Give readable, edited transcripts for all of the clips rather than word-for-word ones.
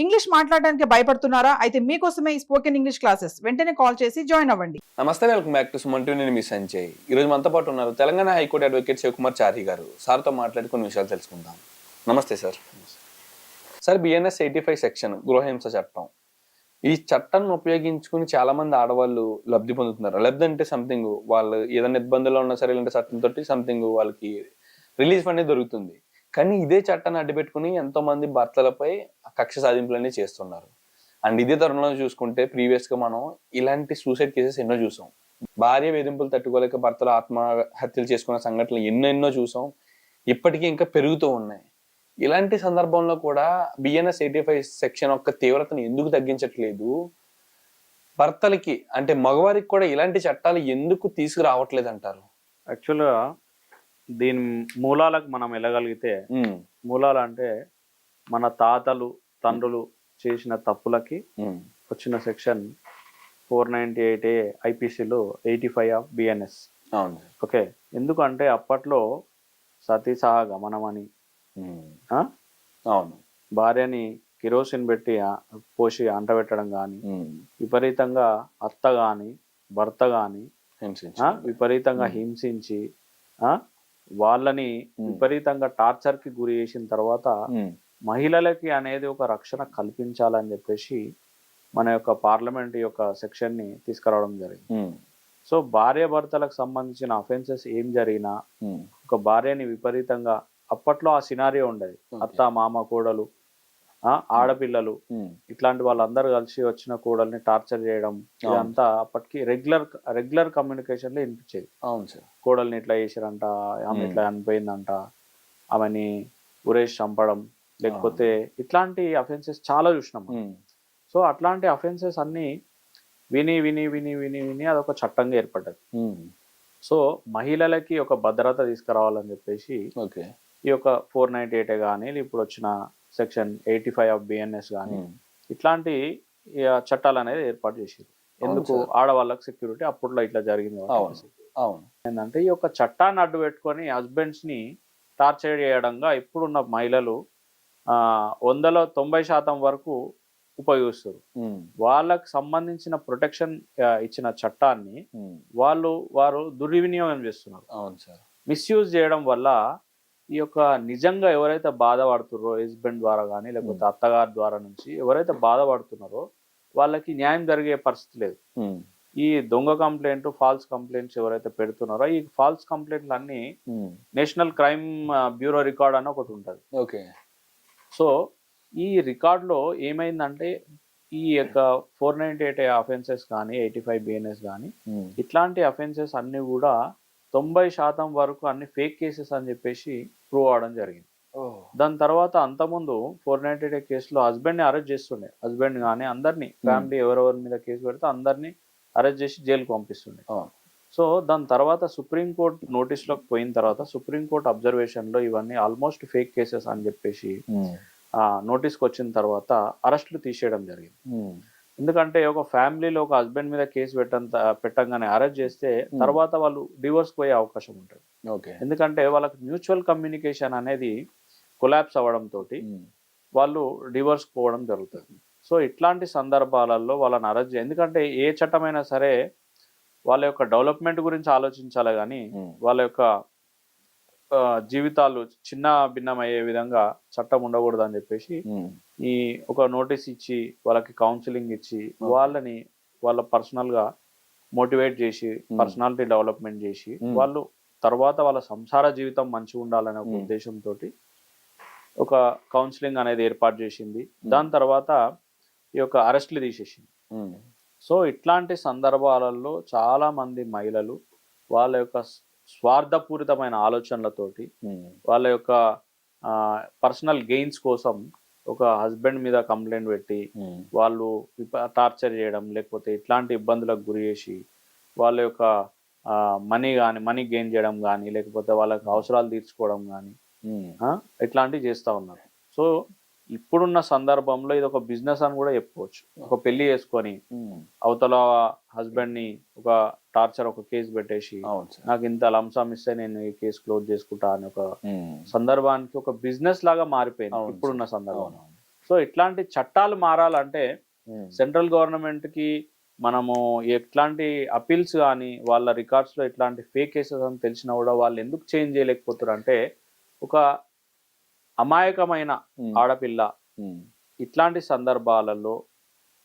English మాట్లాడడానికి భయపడుతున్నారా? అయితే మీకోసమే ఈ స్పోకెన్ ఇంగ్లీష్ క్లాసెస్. వెంటనే కాల్ చేసి జాయిన్ అవ్వండి. నమస్తే, welcome back to Suman TV. నేను మీ సంజయ్. ఈరోజు మనతో పాటు ఉన్నారు తెలంగాణ హైకోర్టు అడ్వకేట్ శివకుమార్ చారి గారు. సార్తో మాట్లాడి కొన్ని విషయాలు తెలుసుకుందాం. నమస్తే సార్. సార్, బిఎన్ఎస్ 85 సెక్షన్ గృహహింస చట్టం, ఈ చట్టాన్ని ఉపయోగించుకుని చాలా మంది ఆడవాళ్ళు లబ్ధి పొందుతున్నారు. లబ్ధి అంటే సంథింగ్ వాళ్ళు ఏదైనా ఇబ్బందుల్లో ఉన్నా సరే ఇలాంటి చట్టంతో సంథింగ్ వాళ్ళకి రిలీఫ్ అనేది దొరుకుతుంది. కానీ ఇదే చట్టాన్ని అడ్డుపెట్టుకుని ఎంతో మంది భర్తలపై కక్ష సాధింపులన్నీ చేస్తున్నారు. అండ్ ఇదే తరుణంలో చూసుకుంటే ప్రీవియస్ గా మనం ఇలాంటి సూసైడ్ కేసెస్ ఎన్నో చూసాం. భార్య వేధింపులు తట్టుకోలేక భర్తలు ఆత్మహత్యలు చేసుకున్న సంఘటనలు ఎన్నెన్నో చూసాం. ఇప్పటికీ ఇంకా పెరుగుతూ ఉన్నాయి. ఇలాంటి సందర్భంలో కూడా బిఎన్ఎస్ 85 సెక్షన్ యొక్క తీవ్రతను ఎందుకు తగ్గించట్లేదు? భర్తలకి అంటే మగవారికి కూడా ఇలాంటి చట్టాలు ఎందుకు తీసుకురావట్లేదు అంటారు? యాక్చువల్గా దీని మూలాలకు మనం వెళ్ళగలిగితే, మూలాలు అంటే మన తాతలు తండ్రులు చేసిన తప్పులకి వచ్చిన సెక్షన్ 498A ఐపీసీలో 85 ఆఫ్ బిఎన్ఎస్. అవును. ఓకే, ఎందుకంటే అప్పట్లో సతీ సహగమనం అని, అవును, భార్యని కిరోసిన్ పెట్టి పోసి అంటబెట్టడం కానీ, విపరీతంగా అత్త కానీ భర్త కానీ విపరీతంగా హింసించి వాళ్ళని విపరీతంగా టార్చర్ కి గురి చేసిన తర్వాత మహిళలకి అనేది ఒక రక్షణ కల్పించాలని చెప్పేసి మన యొక్క పార్లమెంట్ యొక్క సెక్షన్ ని తీసుకురావడం జరిగింది. సో భార్య భర్తలకు సంబంధించిన అఫెన్సెస్ ఏం జరిగినా ఒక భార్యని విపరీతంగా, అప్పట్లో ఆ సినారియో ఉండేది, అత్త మామ కోడలు ఆడపిల్లలు ఇట్లాంటి వాళ్ళందరూ కలిసి వచ్చిన కోడల్ని టార్చర్ చేయడం, ఇదంతా అప్పటికి రెగ్యులర్ కమ్యూనికేషన్ లో వినిపించేది. అవును సార్. కోడల్ని ఇట్లా చేశారంట, ఆమె ఇట్లా అనిపోయిందంట, ఆమెని ఉరేష్ చంపడం, లేకపోతే ఇట్లాంటి అఫెన్సెస్ చాలా చూసినాం. సో అట్లాంటి అఫెన్సెస్ అన్ని విని విని విని విని విని అదొక చట్టంగా ఏర్పడ్డది. సో మహిళలకి ఒక భద్రత తీసుకురావాలని చెప్పేసి ఈ యొక్క 498 కానీ, ఇప్పుడు వచ్చిన సెక్షన్ 85 ఆఫ్ బిఎన్ఎస్ కానీ, ఇట్లాంటి చట్టాలు అనేది ఏర్పాటు చేసారు. ఎందుకు? ఆడవాళ్ళకి సెక్యూరిటీ. అప్పట్లో ఇట్లా జరిగింది. ఏంటంటే ఈ యొక్క చట్టాన్ని అడ్డు పెట్టుకొని హస్బెండ్స్ ని టార్చర్ చేయడంగా ఇప్పుడున్న మహిళలు 100లో 90% వరకు ఉపయోగిస్తారు. వాళ్ళకు సంబంధించిన ప్రొటెక్షన్ ఇచ్చిన చట్టాన్ని వారు దుర్వినియోగం చేస్తున్నారు. అవును సార్. మిస్యూజ్ చేయడం వల్ల ఈ యొక్క నిజంగా ఎవరైతే బాధపడుతున్నారో హస్బెండ్ ద్వారా కానీ, లేకపోతే అత్తగారి ద్వారా నుంచి ఎవరైతే బాధపడుతున్నారో వాళ్ళకి న్యాయం జరిగే పరిస్థితి లేదు. ఈ దొంగ కంప్లైంట్, ఫాల్స్ కంప్లైంట్స్ ఎవరైతే పెడుతున్నారో, ఈ ఫాల్స్ కంప్లైంట్లు అన్ని నేషనల్ క్రైమ్ బ్యూరో రికార్డ్ అని ఒకటి ఉంటుంది. ఓకే. సో ఈ రికార్డులో ఏమైందంటే ఈ యొక్క 498 అఫెన్సెస్ కానీ, 85 బిఎన్ఎస్ కానీ, ఇట్లాంటి అఫెన్సెస్ అన్ని కూడా 90% వరకు అన్ని ఫేక్ కేసెస్ అని చెప్పేసి ప్రూవ్ అవడం జరిగింది. దాని తర్వాత అంతకుముందు 498 కేసులో హస్బెండ్ ని అరెస్ట్ చేస్తుండే, హస్బెండ్ కానీ అందరినీ, ఫ్యామిలీ ఎవరెవరి మీద కేసు పెడితే అందరినీ అరెస్ట్ చేసి జైలుకు పంపిస్తుండే. సో దాని తర్వాత సుప్రీంకోర్టు నోటీస్లోకి పోయిన తర్వాత సుప్రీంకోర్టు అబ్జర్వేషన్లో ఇవన్నీ ఆల్మోస్ట్ ఫేక్ కేసెస్ అని చెప్పేసి నోటీస్కి వచ్చిన తర్వాత అరెస్టులు తీసేయడం జరిగింది. ఎందుకంటే ఒక ఫ్యామిలీలో ఒక హస్బెండ్ మీద కేసు పెట్టంగానే అరెస్ట్ చేస్తే తర్వాత వాళ్ళు డివోర్స్ పోయే అవకాశం ఉంటుంది. ఎందుకంటే వాళ్ళకి మ్యూచువల్ కమ్యూనికేషన్ అనేది కొలాప్స్ అవ్వడం తోటి వాళ్ళు డివోర్స్ పోవడం జరుగుతుంది. సో ఇట్లాంటి సందర్భాలలో వాళ్ళని అరెస్ట్ ఎందుకంటే ఏ చట్టమైనా సరే వాళ్ళ యొక్క డెవలప్మెంట్ గురించి ఆలోచించాలి కానీ వాళ్ళ యొక్క జీవితాలు చిన్న భిన్నమయ్యే విధంగా చట్టం ఉండకూడదు అని చెప్పేసి ఈ ఒక నోటీస్ ఇచ్చి వాళ్ళకి కౌన్సిలింగ్ ఇచ్చి వాళ్ళ పర్సనల్ గా మోటివేట్ చేసి పర్సనాలిటీ డెవలప్మెంట్ చేసి వాళ్ళు తర్వాత వాళ్ళ సంసార జీవితం మంచిగా ఉండాలనే ఒక ఉద్దేశంతో ఒక కౌన్సిలింగ్ అనేది ఏర్పాటు చేసింది. దాని తర్వాత ఈ యొక్క అరెస్ట్లు తీసేసింది. సో ఇట్లాంటి సందర్భాలలో చాలా మంది మహిళలు వాళ్ళ యొక్క స్వార్థపూరితమైన ఆలోచనలతోటి వాళ్ళ యొక్క పర్సనల్ గెయిన్స్ కోసం ఒక హస్బెండ్ మీద కంప్లైంట్ పెట్టి వాళ్ళు టార్చర్ చేయడం, లేకపోతే ఇట్లాంటి ఇబ్బందులకు గురి చేసి వాళ్ళ యొక్క మనీ గెయిన్ చేయడం కానీ, లేకపోతే వాళ్ళకి అవసరాలు తీర్చుకోవడం కానీ ఇట్లాంటివి చేస్తూ ఉన్నారు. సో ఇప్పుడున్న సందర్భంలో ఇది ఒక బిజినెస్ అని కూడా చెప్పుకోవచ్చు. ఒక పెళ్లి చేసుకొని అవతల హస్బెండ్ ని ఒక టార్చర్ ఒక కేసు పెట్టేసి నాకు ఇంత లంసమ్ ఇస్తే నేను ఈ కేసు క్లోజ్ చేసుకుంటా అని ఒక సందర్భానికి ఒక బిజినెస్ లాగా మారిపోయింది ఇప్పుడున్న సందర్భంలో. సో సో ఇట్లాంటి చట్టాలు మారాలంటే సెంట్రల్ గవర్నమెంట్ కి మనము ఎట్లాంటి అపీల్స్ కానీ వాళ్ళ రికార్డ్స్ లో ఇట్లాంటి ఫేక్ కేసెస్ అని తెలిసినా కూడా వాళ్ళు ఎందుకు చేంజ్ చేయలేకపోతారు అంటే ఒక అమాయకమైన ఆడపిల్ల ఇట్లాంటి సందర్భాలలో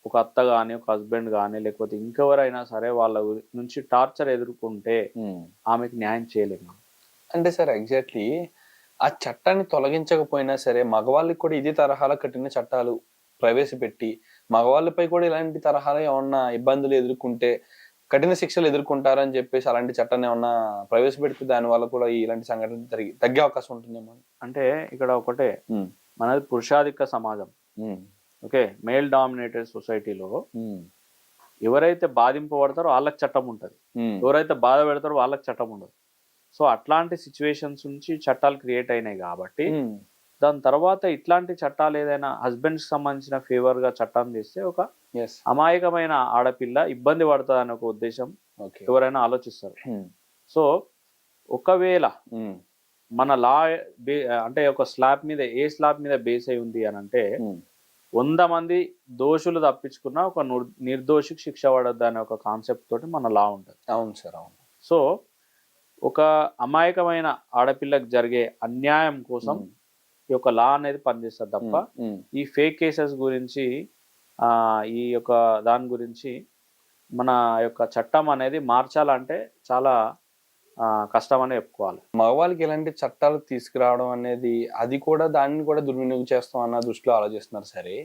ఒక అత్త కానీ ఒక హస్బెండ్ కానీ లేకపోతే ఇంకెవరైనా సరే వాళ్ళ నుంచి టార్చర్ ఎదుర్కొంటే ఆమెకు న్యాయం చేయలేము. అంటే సార్ ఎగ్జాక్ట్లీ ఆ చట్టాన్ని తొలగించకపోయినా సరే మగవాళ్ళకి కూడా ఇదే తరహాలో కఠిన చట్టాలు ప్రవేశపెట్టి మగవాళ్ళపై కూడా ఇలాంటి తరహాలో ఏమన్నా ఇబ్బందులు ఎదుర్కొంటే కఠిన శిక్షలు ఎదుర్కొంటారని చెప్పేసి అలాంటి చట్టాన్ని ఏమన్నా ప్రవేశపెడితే దాని వల్ల కూడా ఇలాంటి సంఘటనలు తగ్గే అవకాశం ఉంటుందేమో. అంటే ఇక్కడ ఒకటే మనది పురుషాధిక సమాజం, ఓకే, మేల్ డామినేటెడ్ సొసైటీలో ఎవరైతే బాధింపబడతారో వాళ్ళకి చట్టం ఉంటుంది, ఎవరైతే బాధ పెడతారో వాళ్ళకి చట్టం ఉండదు. సో అట్లాంటి సిచ్యువేషన్స్ నుంచి చట్టాలు క్రియేట్ అయినాయి కాబట్టి దాని తర్వాత ఇట్లాంటి చట్టాలు ఏదైనా హస్బెండ్కి సంబంధించిన ఫేవర్ గా చట్టం చేస్తే ఒక అమాయకమైన ఆడపిల్ల ఇబ్బంది పడుతుంది అనే ఒక ఉద్దేశం ఎవరైనా ఆలోచిస్తారు. సో ఒకవేళ మన లా అంటే ఒక స్లాబ్ మీద ఏ స్లాబ్ మీద బేస్ అయి ఉంది అని అంటే 100 మంది దోషులు తప్పించుకున్న ఒక నిర్దోషికి శిక్ష పడద్దు అనే ఒక కాన్సెప్ట్ తోటి మన లా ఉంటుంది. అవును సార్, అవును. సో ఒక అమాయకమైన ఆడపిల్లకి జరిగే అన్యాయం కోసం ఈ యొక్క లా అనేది పనిచేస్తుంది తప్ప ఈ ఫేక్ కేసెస్ గురించి ఈ యొక్క దాని గురించి మన యొక్క చట్టం అనేది మార్చాలంటే చాలా కష్టం అని చెప్పుకోవాలి. మగవాళ్ళకి ఇలాంటి చట్టాలు తీసుకురావడం అనేది అది కూడా దాన్ని కూడా దుర్వినియోగం చేస్తాం అన్న దృష్టిలో ఆలోచిస్తున్నారు సరే,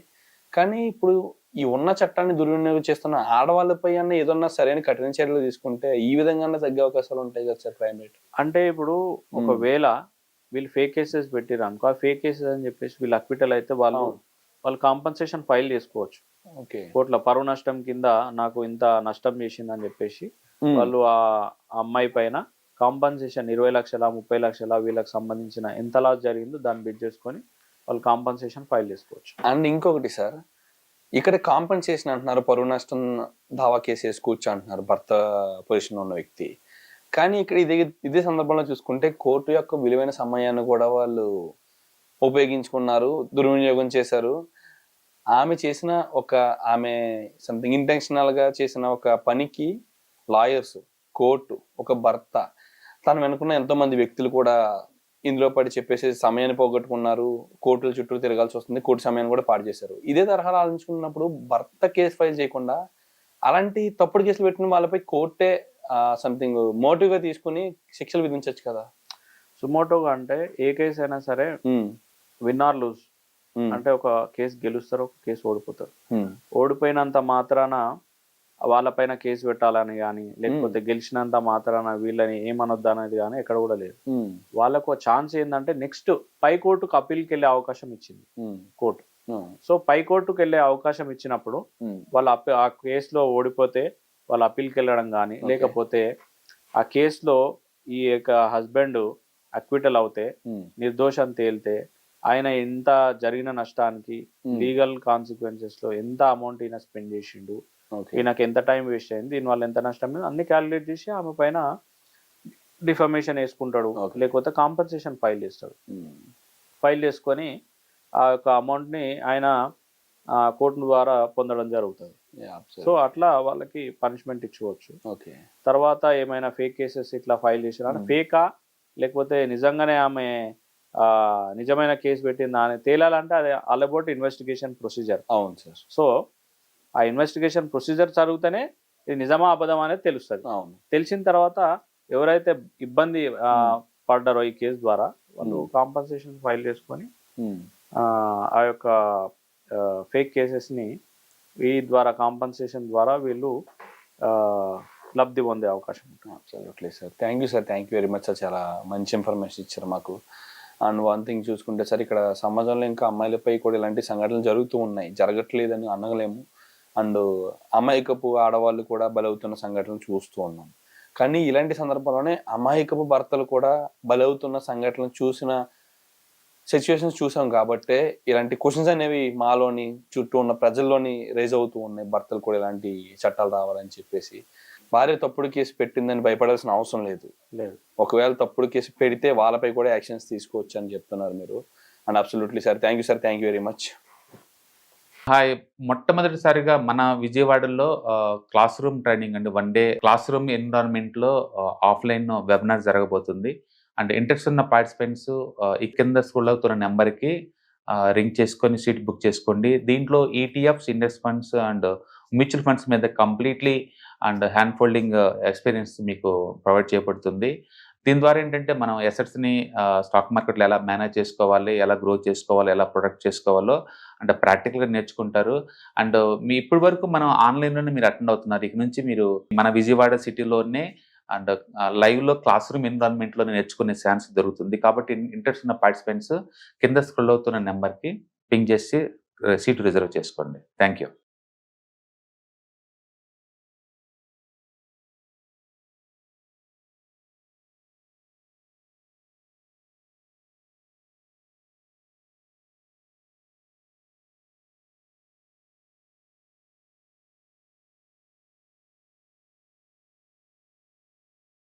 కానీ ఇప్పుడు ఈ ఉన్న చట్టాన్ని దుర్వినియోగం చేస్తున్న ఆడవాళ్ళపై అన్న ఏదన్నా సరైన కఠిన చర్యలు తీసుకుంటే ఈ విధంగా తగ్గే అవకాశాలు ఉంటాయి కదా సార్ క్రైమ్ రేట్. అంటే ఇప్పుడు ఒకవేళ వీళ్ళు ఫేక్ కేసెస్ పెట్టిరు అనుకో, ఆ ఫేక్ కేసెస్ అని చెప్పేసి వీళ్ళు అక్విటల్ అయితే వాళ్ళు కాంపన్సేషన్ ఫైల్ చేసుకోవచ్చు కోర్టులో. పరువు నష్టం కింద నాకు ఇంత నష్టం చేసిందని చెప్పేసి వాళ్ళు ఆ అమ్మాయి పైన కాంపన్సేషన్ 20 లక్షల 30 లక్షల వీళ్ళకి సంబంధించిన ఎంత లాస్ జరిగిందో దాన్ని బిడ్ చేసుకొని వాళ్ళు కాంపన్సేషన్ ఫైల్ చేసుకోవచ్చు. అండ్ ఇంకొకటి సార్, ఇక్కడ కాంపన్సేషన్ అంటున్నారు, పరువు నష్టం దావా కేసు వేసుకోవచ్చు అంటున్నారు భర్త పొజిషన్ ఉన్న వ్యక్తి. కానీ ఇక్కడ ఇదే సందర్భంలో చూసుకుంటే కోర్టు యొక్క విలువైన సమయాన్ని కూడా వాళ్ళు ఉపయోగించుకున్నారు, దుర్వినియోగం చేశారు. ఆమె సంథింగ్ ఇంటెన్షనల్ గా చేసిన ఒక పనికి లాయర్స్, కోర్టు, ఒక భర్త, తను వెనుకున్న ఎంతో మంది వ్యక్తులు కూడా ఇందులో పడి చెప్పేసి సమయాన్ని పోగొట్టుకున్నారు, కోర్టుల చుట్టూ తిరగాల్సి వస్తుంది, కోర్టు సమయాన్ని కూడా పాడు చేశారు. ఇదే తరహాలో ఆలోచించుకున్నప్పుడు భర్త కేసు ఫైల్ చేయకుండా అలాంటి తప్పుడు కేసులు పెట్టిన వాళ్ళపై కోర్టే సంథింగ్ మోటివ్ గా తీసుకుని శిక్షలు విధించవచ్చు కదా. సుమోటోగా అంటే ఏ కేసు అయినా సరే విన్ ఆర్ లూజ్ అంటే ఒక కేసు గెలుస్తారు, ఒక కేసు ఓడిపోతారు. ఓడిపోయినంత మాత్రాన వాళ్ళపైన కేసు పెట్టాలని కానీ లేకపోతే గెలిచినంత మాత్రాన వీళ్ళని ఏమనొద్దు అనేది కానీ ఎక్కడ కూడా లేదు. వాళ్ళకు ఛాన్స్ ఏంటంటే నెక్స్ట్ పై కోర్టుకు అప్పీల్కి వెళ్ళే అవకాశం ఇచ్చింది కోర్టు. సో పై కోర్టుకు వెళ్ళే అవకాశం ఇచ్చినప్పుడు వాళ్ళు ఆ కేసులో ఓడిపోతే వాళ్ళు అప్పీల్కి వెళ్ళడం కానీ లేకపోతే ఆ కేసులో ఈ యొక్క హస్బెండ్ అక్విటల్ అవుతే నిర్దోషం తేలితే ఆయన ఎంత జరిగిన నష్టానికి లీగల్ కాన్సిక్వెన్సెస్ లో ఎంత అమౌంట్ ఈయన స్పెండ్ చేసిండు, ఈయనకి ఎంత టైం వేస్ట్ అయింది, దీనివల్ల ఎంత నష్టం అయింది అన్ని క్యాలిక్యులేట్ చేసి ఆమె పైన డిఫమేషన్ వేసుకుంటాడు, లేకపోతే కాంపన్సేషన్ ఫైల్ చేస్తాడు. ఫైల్ చేసుకొని ఆ యొక్క అమౌంట్ ని ఆయన కోర్టు ద్వారా పొందడం జరుగుతుంది. సో అట్లా వాళ్ళకి పనిష్మెంట్ ఇచ్చుకోవచ్చు. తర్వాత ఏమైనా ఫేక్ కేసెస్ ఇట్లా ఫైల్ చేసినా ఫేకా లేకపోతే నిజంగానే ఆమె నిజమైన కేసు పెట్టిందా అని తేలాలంటే అది ఆల్ అబౌట్ ఇన్వెస్టిగేషన్ ప్రొసీజర్. అవును సార్. సో ఆ ఇన్వెస్టిగేషన్ ప్రొసీజర్ జరుగుతూనే ఇది నిజమా అబద్ధమా అనేది తెలుస్తుంది. తెలిసిన తర్వాత ఎవరైతే ఇబ్బంది పడ్డారో ఈ కేసు ద్వారా వాళ్ళు కాంపన్సేషన్ ఫైల్ చేసుకొని ఆ యొక్క ఫేక్ కేసెస్ ని ఈ ద్వారా కాంపన్సేషన్ ద్వారా వీళ్ళు లబ్ధి పొందే అవకాశం ఉంటుంది. Absolutely sir. Thank you sir, thank you very much sir. చాలా మంచి ఇన్ఫర్మేషన్ ఇచ్చారు మాకు. అండ్ వన్ థింగ్ చూసుకుంటే సార్, ఇక్కడ సమాజంలో ఇంకా అమ్మాయిలపై కూడా ఇలాంటి సంఘటనలు జరుగుతూ ఉన్నాయి, జరగట్లేదని అనగలేము. అండ్ అమాయకపు ఆడవాళ్ళు కూడా బలవుతున్న సంఘటనలు చూస్తూ ఉన్నాం. కానీ ఇలాంటి సందర్భంలోనే అమాయకపు భర్తలు కూడా బలవుతున్న సంఘటనలు చూసిన సిచ్యువేషన్స్ చూసాం కాబట్టే ఇలాంటి క్వశ్చన్స్ అనేవి మాలోని చుట్టూ ఉన్న ప్రజల్లోని రేజ్ అవుతూ ఉన్నాయి. భర్తలు కూడా ఇలాంటి చట్టాలు రావాలని చెప్పేసి. భార్య తప్పుడు కేసు పెట్టిందని భయపడాల్సిన అవసరం లేదు. ఒకవేళ తప్పుడు కేసు పెడితే వాళ్ళపై కూడా యాక్షన్స్ తీసుకోవచ్చు అని చెప్తున్నారు మీరు. And absolutely sir, thank you sir, thank you very much. Hi, మొట్టమొదటిసారిగా మన విజయవాడలో క్లాస్ రూమ్ ట్రైనింగ్ అండి, 1 డే క్లాస్ రూమ్ ఎన్విరాన్మెంట్లో ఆఫ్లైన్ వెబినార్ జరగబోతుంది. అండ్ ఇంట్రెస్ట్ ఉన్న పార్టిసిపెంట్స్ ఈ కింద స్క్రోల్ అవుతున్న నెంబర్కి రింగ్ చేసుకొని సీట్ బుక్ చేసుకోండి. దీంట్లో ETFs, index funds and mutual funds మీద completely and hand holding experience మీకు ప్రొవైడ్ చేయబడుతుంది. దీని ద్వారా ఏంటంటే మనం ఎసెట్స్ని స్టాక్ మార్కెట్లో ఎలా మేనేజ్ చేసుకోవాలి, ఎలా గ్రో చేసుకోవాలి, ఎలా ప్రొడక్ట్ చేసుకోవాలో అంటే ప్రాక్టికల్గా నేర్చుకుంటారు. అండ్ మీ ఇప్పటి వరకు మనం ఆన్లైన్లోనే మీరు అటెండ్ అవుతున్నారు. ఇక నుంచి మీరు మన విజయవాడ సిటీలోనే అండ్ లైవ్లో క్లాస్ రూమ్ ఎన్విరాన్మెంట్లో నేర్చుకునే ఛాన్స్ దొరుకుతుంది. కాబట్టి ఇంట్రెస్ట్ ఉన్న పార్టిసిపెంట్స్ కింద స్క్రోల్ అవుతున్న నెంబర్కి పింగ్ చేసి సీటు రిజర్వ్ చేసుకోండి. Thank you.